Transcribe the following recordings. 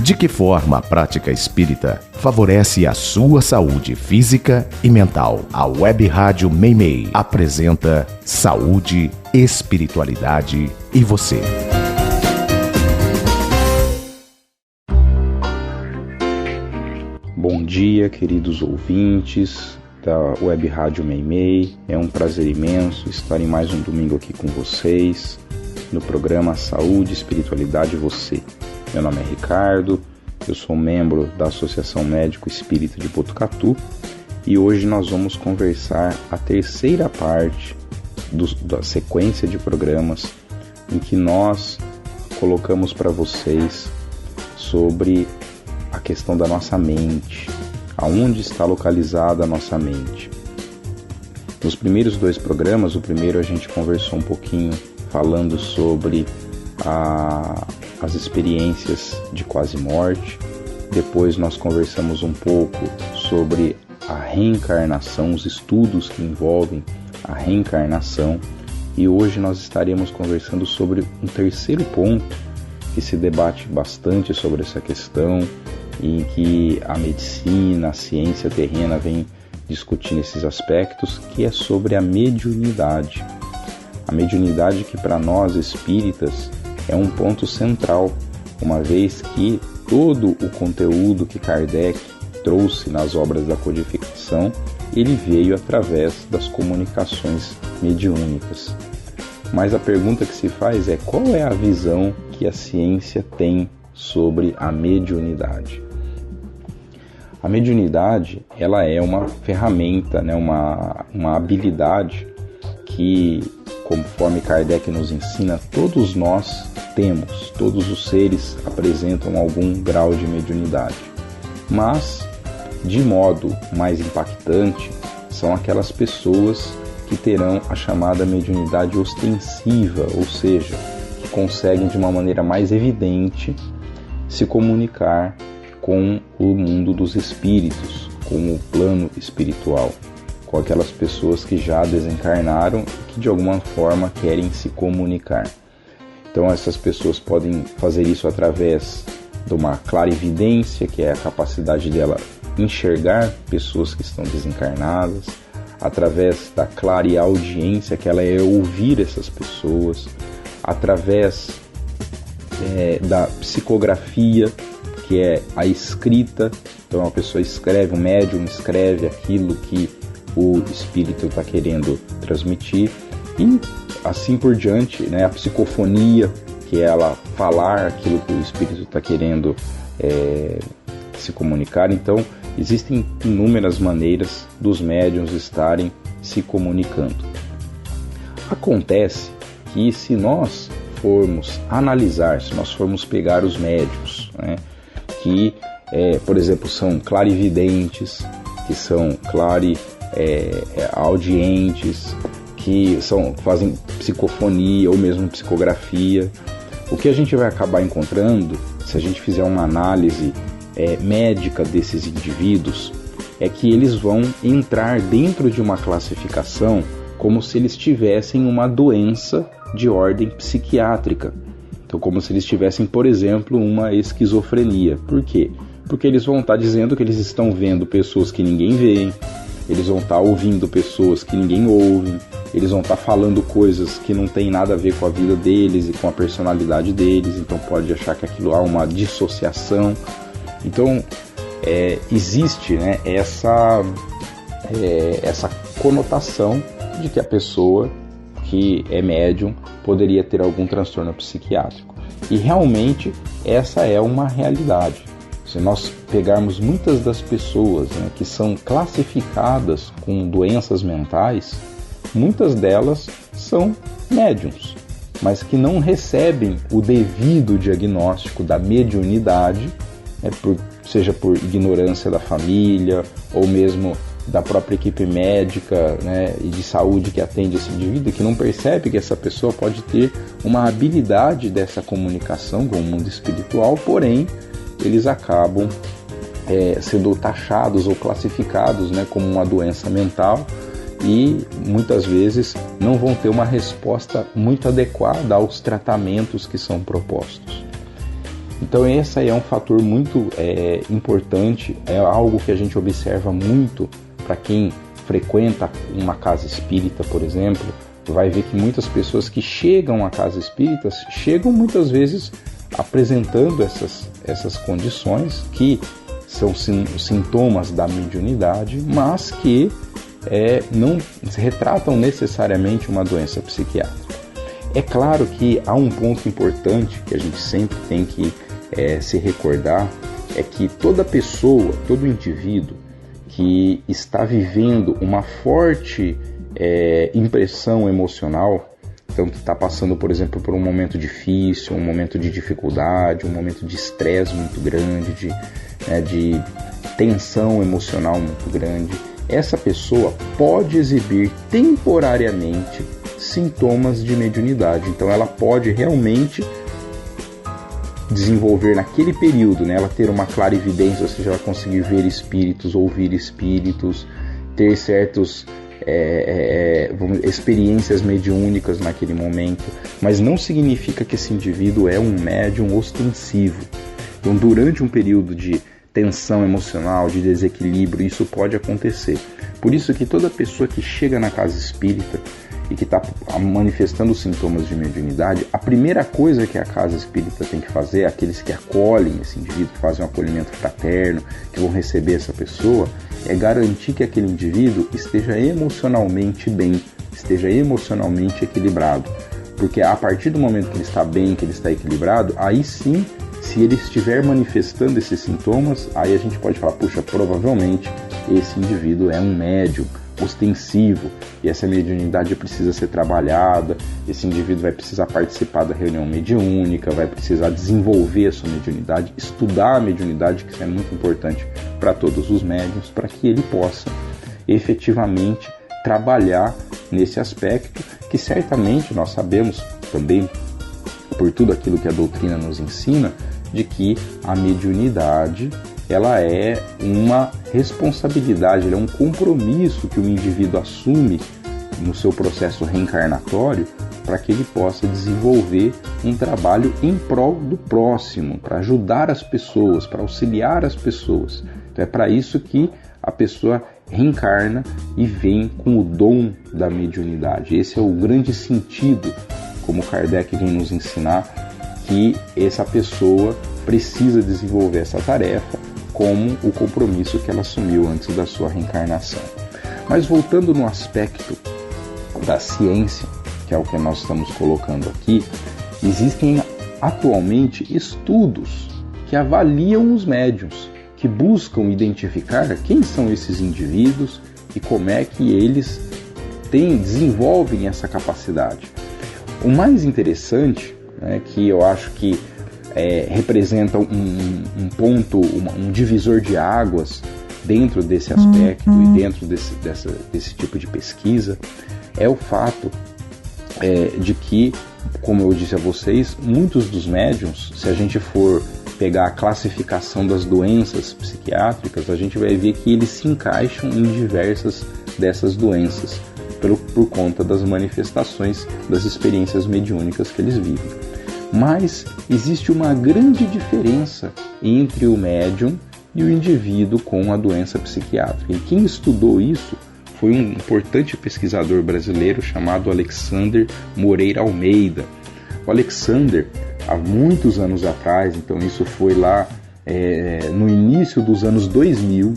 De que forma a prática espírita favorece a sua saúde física e mental? A Web Rádio Meimei apresenta Saúde, Espiritualidade e Você. Bom dia, queridos ouvintes da Web Rádio Meimei. É um prazer imenso estar em mais um domingo aqui com vocês no programa Saúde, Espiritualidade e Você. Meu nome é Ricardo, eu sou membro da Associação Médico Espírita de Botucatu e hoje nós vamos conversar a terceira parte da sequência de programas em que nós colocamos para vocês sobre a questão da nossa mente, aonde está localizada a nossa mente. Nos primeiros dois programas, o primeiro a gente conversou um pouquinho falando sobre as experiências de quase morte. Depois nós conversamos um pouco sobre a reencarnação, os estudos que envolvem a reencarnação. E hoje nós estaremos conversando sobre um terceiro ponto que se debate bastante sobre essa questão e em que a medicina, a ciência terrena vem discutindo esses aspectos, que é sobre a mediunidade. A mediunidade que para nós espíritas é um ponto central, uma vez que todo o conteúdo que Kardec trouxe nas obras da codificação, ele veio através das comunicações mediúnicas. Mas a pergunta que se faz é: qual é a visão que a ciência tem sobre a mediunidade? A mediunidade, ela é uma ferramenta, né, uma habilidade que, conforme Kardec nos ensina, todos nós temos, todos os seres apresentam algum grau de mediunidade. Mas, de modo mais impactante, são aquelas pessoas que terão a chamada mediunidade ostensiva, ou seja, que conseguem de uma maneira mais evidente se comunicar com o mundo dos espíritos, com o plano espiritual, com aquelas pessoas que já desencarnaram e que de alguma forma querem se comunicar. Então essas pessoas podem fazer isso através de uma clarividência, que é a capacidade dela enxergar pessoas que estão desencarnadas, através da clareaudiência, que ela é ouvir essas pessoas, através da psicografia, que é a escrita. Então uma pessoa escreve, um médium escreve aquilo que o espírito está querendo transmitir, e assim por diante, né? A psicofonia, que é ela falar aquilo que o espírito está querendo se comunicar. Então existem inúmeras maneiras dos médiuns estarem se comunicando. Acontece que se nós formos analisar, se nós formos pegar os médiuns, né, que, por exemplo, são clarividentes, que são audientes, que fazem psicofonia ou mesmo psicografia, o que a gente vai acabar encontrando, se a gente fizer uma análise médica desses indivíduos, é que eles vão entrar dentro de uma classificação como se eles tivessem uma doença de ordem psiquiátrica. Então, como se eles tivessem, por exemplo, uma esquizofrenia. Por quê? Porque eles vão estar dizendo que eles estão vendo pessoas que ninguém vê, eles vão estar ouvindo pessoas que ninguém ouve, eles vão estar falando coisas que não tem nada a ver com a vida deles e com a personalidade deles, então pode achar que aquilo há uma dissociação. Então, existe, né, essa conotação de que a pessoa que é médium poderia ter algum transtorno psiquiátrico. E realmente essa é uma realidade. Se nós pegarmos muitas das pessoas, né, que são classificadas com doenças mentais, muitas delas são médiums, mas que não recebem o devido diagnóstico da mediunidade, né, seja por ignorância da família ou mesmo da própria equipe médica, né, e de saúde que atende esse indivíduo, que não percebe que essa pessoa pode ter uma habilidade dessa comunicação com o mundo espiritual, porém eles acabam sendo taxados ou classificados, né, como uma doença mental, e muitas vezes não vão ter uma resposta muito adequada aos tratamentos que são propostos. Então esse é um fator muito importante, é algo que a gente observa muito para quem frequenta uma casa espírita, por exemplo. Vai ver que muitas pessoas que chegam à casa espírita chegam muitas vezes apresentando essas condições que são sintomas da mediunidade, mas que não retratam necessariamente uma doença psiquiátrica. É claro que há um ponto importante que a gente sempre tem que se recordar, é que toda pessoa, todo indivíduo que está vivendo uma forte impressão emocional, então que está passando, por exemplo, por um momento difícil, um momento de dificuldade, um momento de estresse muito grande, de tensão emocional muito grande, essa pessoa pode exibir temporariamente sintomas de mediunidade. Então ela pode realmente desenvolver naquele período, ela ter uma clarividência, ou seja, ela conseguir ver espíritos, ouvir espíritos, ter certos experiências mediúnicas naquele momento, mas não significa que esse indivíduo é um médium ostensivo. Então, durante um período de tensão emocional, de desequilíbrio, isso pode acontecer. Por isso que toda pessoa que chega na casa espírita e que está manifestando sintomas de mediunidade, a primeira coisa que a casa espírita tem que fazer, aqueles que acolhem esse indivíduo, que fazem um acolhimento fraterno, que vão receber essa pessoa, é garantir que aquele indivíduo esteja emocionalmente bem, esteja emocionalmente equilibrado. Porque a partir do momento que ele está bem, que ele está equilibrado, aí sim, se ele estiver manifestando esses sintomas, aí a gente pode falar, puxa, provavelmente esse indivíduo é um médium ostensivo e essa mediunidade precisa ser trabalhada, esse indivíduo vai precisar participar da reunião mediúnica, vai precisar desenvolver a sua mediunidade, estudar a mediunidade, que isso é muito importante para todos os médiuns, para que ele possa efetivamente trabalhar nesse aspecto que certamente nós sabemos também, por tudo aquilo que a doutrina nos ensina, de que a mediunidade ela é uma responsabilidade, ela é um compromisso que o indivíduo assume no seu processo reencarnatório para que ele possa desenvolver um trabalho em prol do próximo, para ajudar as pessoas, para auxiliar as pessoas. Então é para isso que a pessoa reencarna e vem com o dom da mediunidade. Esse é o grande sentido, como Kardec vem nos ensinar, que essa pessoa precisa desenvolver essa tarefa como o compromisso que ela assumiu antes da sua reencarnação. Mas voltando no aspecto da ciência, que é o que nós estamos colocando aqui, existem atualmente estudos que avaliam os médiuns, que buscam identificar quem são esses indivíduos e como é que eles desenvolvem essa capacidade. O mais interessante, que eu acho que representa um ponto, um divisor de águas dentro desse aspecto e dentro desse tipo de pesquisa, é o fato de que, como eu disse a vocês, muitos dos médiuns, se a gente for pegar a classificação das doenças psiquiátricas, a gente vai ver que eles se encaixam em diversas dessas doenças, por conta das manifestações, das experiências mediúnicas que eles vivem. Mas existe uma grande diferença entre o médium e o indivíduo com a doença psiquiátrica. E quem estudou isso foi um importante pesquisador brasileiro chamado Alexander Moreira Almeida. O Alexander, há muitos anos atrás, então isso foi lá no início dos anos 2000,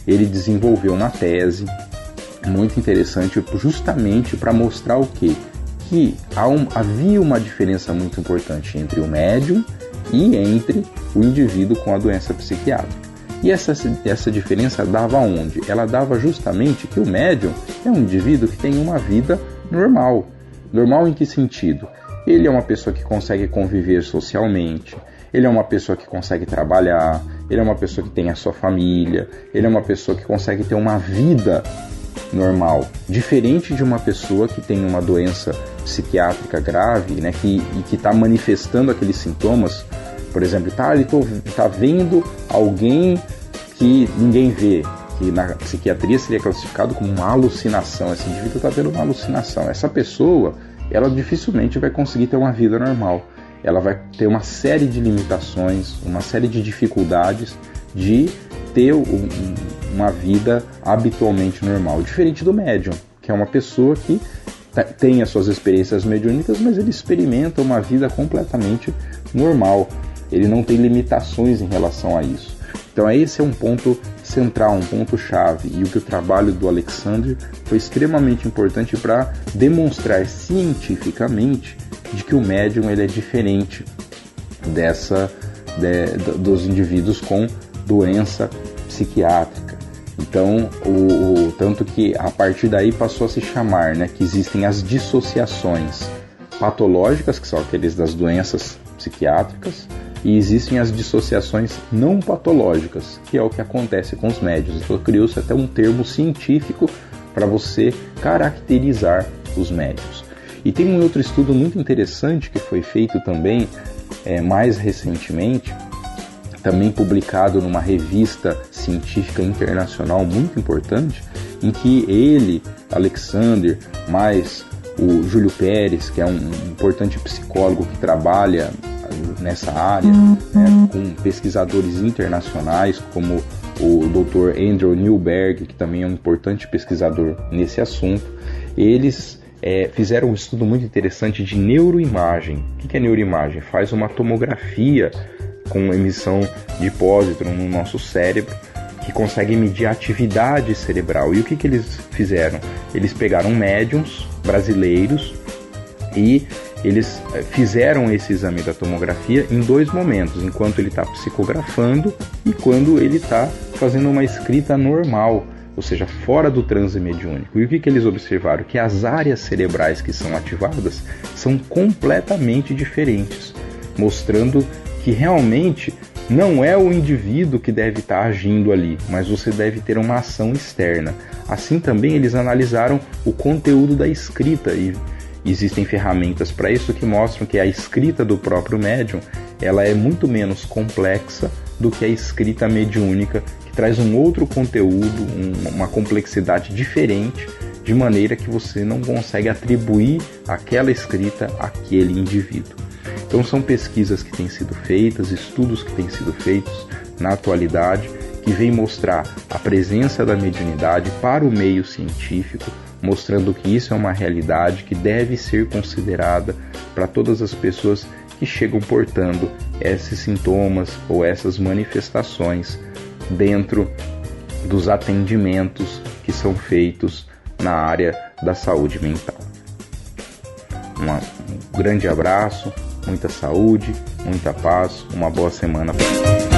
ele desenvolveu uma tese muito interessante justamente para mostrar o quê? Que havia uma diferença muito importante entre o médium e entre o indivíduo com a doença psiquiátrica. E essa diferença dava onde? Ela dava justamente que o médium é um indivíduo que tem uma vida normal. Normal em que sentido? Ele é uma pessoa que consegue conviver socialmente, ele é uma pessoa que consegue trabalhar, ele é uma pessoa que tem a sua família, ele é uma pessoa que consegue ter uma vida normal, diferente de uma pessoa que tem uma doença psiquiátrica grave, que está manifestando aqueles sintomas. Por exemplo, ele está vendo alguém que ninguém vê, que na psiquiatria seria classificado como uma alucinação. Esse indivíduo está tendo uma alucinação. Essa pessoa, ela dificilmente vai conseguir ter uma vida normal. ela vai ter uma série de limitações, uma série de dificuldades de ter uma vida habitualmente normal, diferente do médium, que é uma pessoa que tem as suas experiências mediúnicas, mas ele experimenta uma vida completamente normal, ele não tem limitações em relação a isso. Então esse é um ponto central, um ponto chave, e o que o trabalho do Alexander foi extremamente importante para demonstrar cientificamente de que o médium ele é diferente dos indivíduos com doença psiquiátrica. Então, tanto que a partir daí passou a se chamar, né, que existem as dissociações patológicas, que são aqueles das doenças psiquiátricas, e existem as dissociações não patológicas, que é o que acontece com os médiuns. Então criou-se até um termo científico para você caracterizar os médiuns. E tem um outro estudo muito interessante que foi feito também mais recentemente, também publicado numa revista científica internacional muito importante, em que ele, Alexander, mais o Júlio Pérez, que é um importante psicólogo que trabalha nessa área, né, com pesquisadores internacionais como o Dr. Andrew Newberg, que também é um importante pesquisador nesse assunto, eles fizeram um estudo muito interessante de neuroimagem. O que é neuroimagem? Faz uma tomografia com emissão de pósitron no nosso cérebro, que consegue medir a atividade cerebral. E o que eles fizeram? Eles pegaram médiums brasileiros e eles fizeram esse exame da tomografia em 2 momentos, enquanto ele está psicografando e quando ele está fazendo uma escrita normal, ou seja, fora do transe mediúnico. E o que eles observaram? Que as áreas cerebrais que são ativadas são completamente diferentes, mostrando que realmente não é o indivíduo que deve estar agindo ali, mas você deve ter uma ação externa. Assim também eles analisaram o conteúdo da escrita e existem ferramentas para isso que mostram que a escrita do próprio médium ela é muito menos complexa do que a escrita mediúnica, que traz um outro conteúdo, uma complexidade diferente, de maneira que você não consegue atribuir aquela escrita àquele indivíduo. Então são pesquisas que têm sido feitas, estudos que têm sido feitos na atualidade, que vêm mostrar a presença da mediunidade para o meio científico, mostrando que isso é uma realidade que deve ser considerada para todas as pessoas que chegam portando esses sintomas ou essas manifestações dentro dos atendimentos que são feitos na área da saúde mental. Um grande abraço, muita saúde, muita paz, uma boa semana para todos.